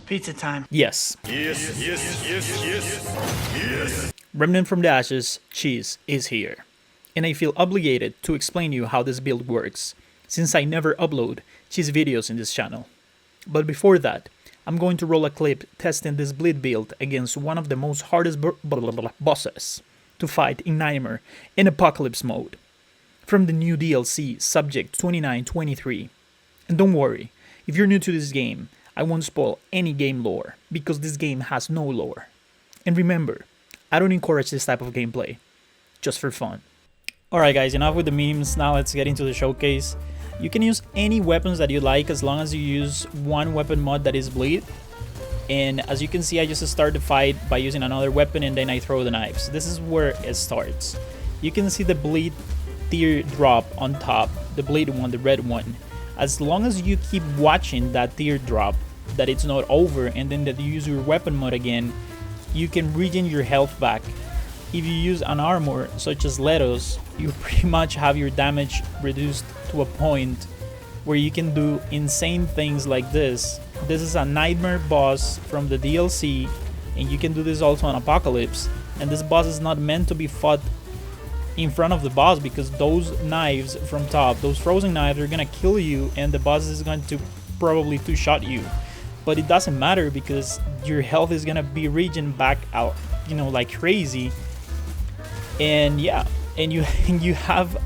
Pizza time. Yes. Yes. Remnant from the Ashes, Cheese, is here. And I feel obligated to explain you how this build works, since I never upload Cheese videos in this channel. But before that, I'm going to roll a clip testing this bleed build against one of the most hardest bosses to fight in Nightmare in Apocalypse mode, from the new DLC Subject 2923. And don't worry, if you're new to this game, I won't spoil any game lore, because this game has no lore. And remember, I don't encourage this type of gameplay, just for fun. Alright guys, enough with the memes, now let's get into the showcase. You can use any weapons that you like as long as you use one weapon mod that is bleed. And as you can see, I just start the fight by using another weapon and then I throw the knives. This is where it starts. You can see the bleed tier drop on top, the bleed one, the red one. As long as you keep watching that tier drop, that it's not over, and then that you use your weapon mod again, you can regen your health back. If you use an armor such as letos, you pretty much have your damage reduced to a point where you can do insane things like this. This is a Nightmare boss from the DLC, and you can do this also on Apocalypse. And this boss is not meant to be fought in front of the boss, because those knives from top, those frozen knives, are gonna kill you, and the boss is going to probably two-shot you. But it doesn't matter, because your health is gonna be regen back out, you know, like crazy. And yeah, and you have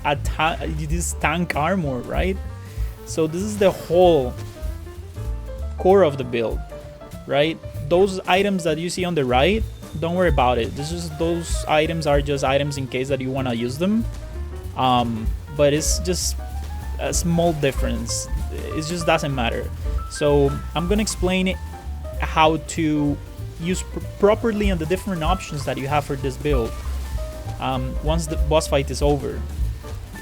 this tank armor, right? So this is the whole core of the build, right? Those items that you see on the right, don't worry about it. Those items are just items in case that you want to use them. But it's just a small difference. It just doesn't matter. So I'm gonna explain how to use properly and the different options that you have for this build once the boss fight is over.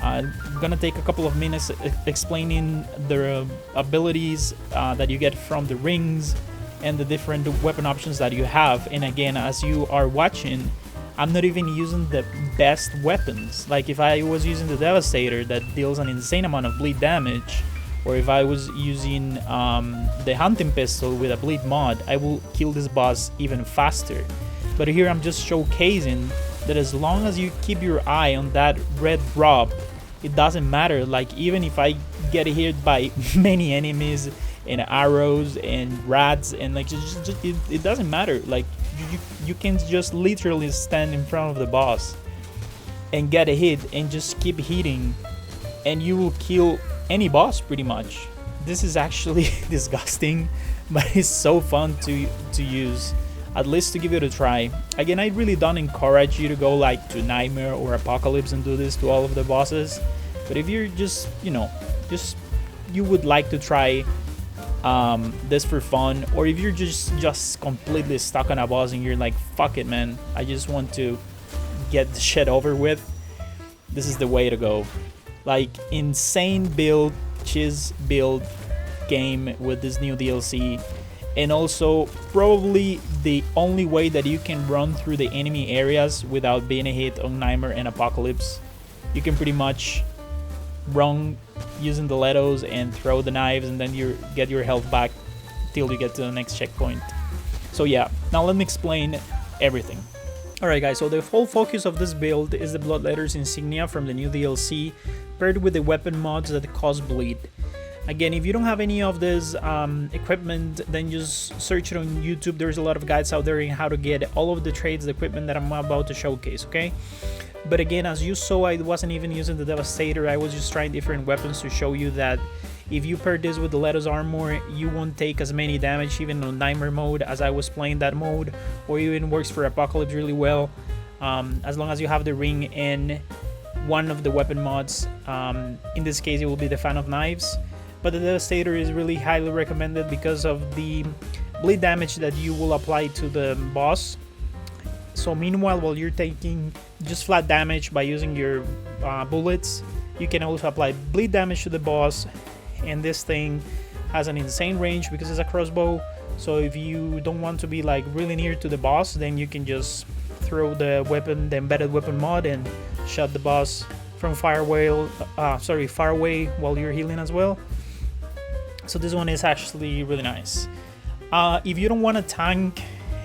I'm gonna take a couple of minutes explaining the abilities that you get from the rings and the different weapon options that you have. And again, as you are watching, I'm not even using the best weapons. Like if I was using the Devastator that deals an insane amount of bleed damage, or if I was using the Hunting Pistol with a bleed mod, I will kill this boss even faster. But here I'm just showcasing that as long as you keep your eye on that red drop, it doesn't matter. Like even if I get hit by many enemies and arrows and rats and like it doesn't matter. Like you can just literally stand in front of the boss and get a hit and just keep hitting, and you will kill any boss pretty much. This is actually disgusting, but it's so fun to use, at least to give it a try. Again, I really don't encourage you to go like to Nightmare or Apocalypse and do this to all of the bosses. But if you're just, you know, you would like to try this for fun, or if you're just completely stuck on a boss and you're like, fuck it man, I just want to get the shit over with, this is the way to go. Like insane build, cheese build game with this new DLC. And also probably the only way that you can run through the enemy areas without being a hit on Nightmare and Apocalypse. You can pretty much run using the letos and throw the knives, and then you get your health back till you get to the next checkpoint. So yeah, now let me explain everything. Alright guys, so the whole focus of this build is the Bloodletter's Insignia from the new DLC, paired with the weapon mods that cause bleed. Again, if you don't have any of this equipment, then just search it on YouTube. There's a lot of guides out there in how to get all of the trades, the equipment that I'm about to showcase, okay? But again, as you saw, I wasn't even using the Devastator. I was just trying different weapons to show you that if you pair this with the letos armor, you won't take as many damage even on Nightmare mode as I was playing that mode, or even works for Apocalypse really well, as long as you have the ring and one of the weapon mods. In this case, it will be the Fan of Knives. But the Devastator is really highly recommended because of the bleed damage that you will apply to the boss. So meanwhile, while you're taking just flat damage by using your bullets, you can also apply bleed damage to the boss. And this thing has an insane range because it's a crossbow. So if you don't want to be like really near to the boss, then you can just throw the weapon, the embedded weapon mod, and shot the boss from far away while you're healing as well. So this one is actually really nice. If you don't want to tank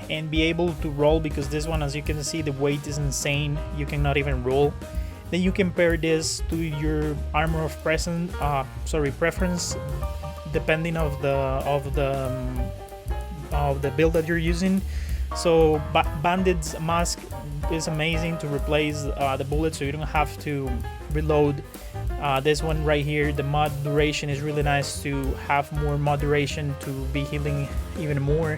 and be able to roll, because this one, as you can see, the weight is insane, you cannot even roll, then you can pair this to your armor of preference, depending of the build that you're using. So Bandit's mask is amazing to replace the bullets, so you don't have to reload. This one right here, the mod duration, is really nice to have more mod duration to be healing even more.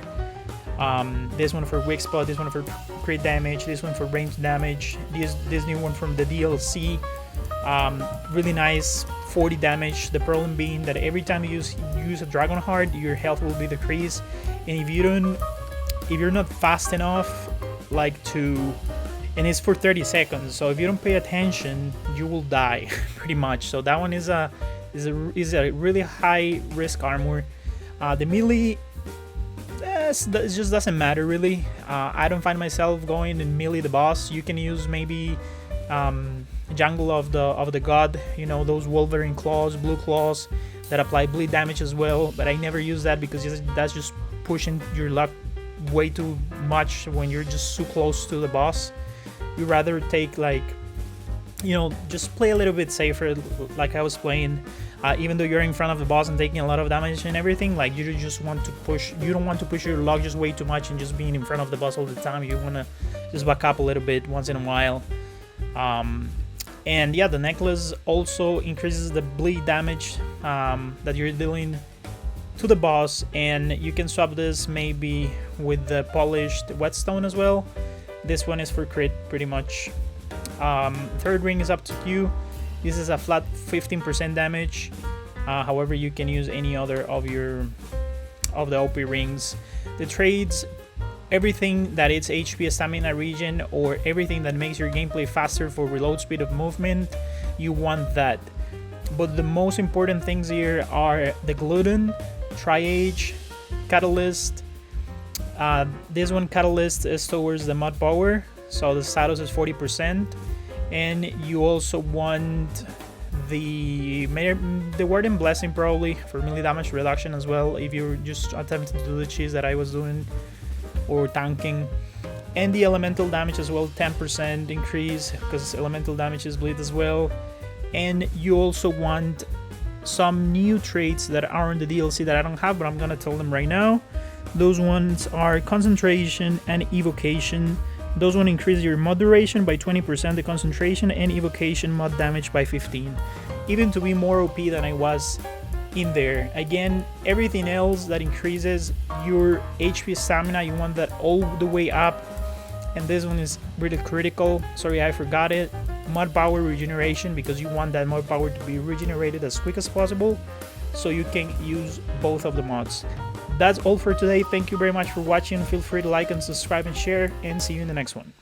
This one for weak spot, this one for crit damage, this one for range damage, this new one from the DLC, really nice, 40 damage. The problem being that every time you use a Dragon Heart, your health will be decreased, and if you're not fast enough, and it's for 30 seconds, so if you don't pay attention, you will die pretty much. So that one is a really high risk armor. The melee, it just doesn't matter really. I don't find myself going in melee the boss. You can use maybe Jungle of the God, you know, those Wolverine claws, blue claws that apply bleed damage as well, but I never use that because that's just pushing your luck way too much when you're just so close to the boss. You rather take, like, you know, just play a little bit safer, like I was playing. Even though you're in front of the boss and taking a lot of damage and everything, like, you just want to push. You don't want to push your luck just way too much and just being in front of the boss all the time. You want to just back up a little bit once in a while. And yeah, the necklace also increases the bleed damage that you're dealing to the boss, and you can swap this maybe with the polished whetstone as well. This one is for crit pretty much. Third ring is up to you. This is a flat 15% damage. However, you can use any other of the OP rings. The trades, everything that is HP, stamina, regen, or everything that makes your gameplay faster for reload speed of movement, you want that. But the most important things here are the gluten, Tri-Age, Catalyst. This one, Catalyst, is towards the mod power, so the status is 40%. And you also want the Warden Blessing, probably for melee damage reduction as well, if you're just attempting to do the cheese that I was doing, or tanking. And the elemental damage as well, 10% increase, because elemental damage is bleed as well. And you also want some new traits that are in the DLC that I don't have, but I'm gonna tell them right now. Those ones are Concentration and Evocation. Those one increase your mod duration by 20%, the concentration, and evocation mod damage by 15%. Even to be more OP than I was in there. Again, everything else that increases your HP, stamina, you want that all the way up. And this one is really critical. Sorry, I forgot it. Mod power regeneration, because you want that mod power to be regenerated as quick as possible, so you can use both of the mods. That's all for today. Thank you very much for watching. Feel free to like and subscribe and share, and see you in the next one.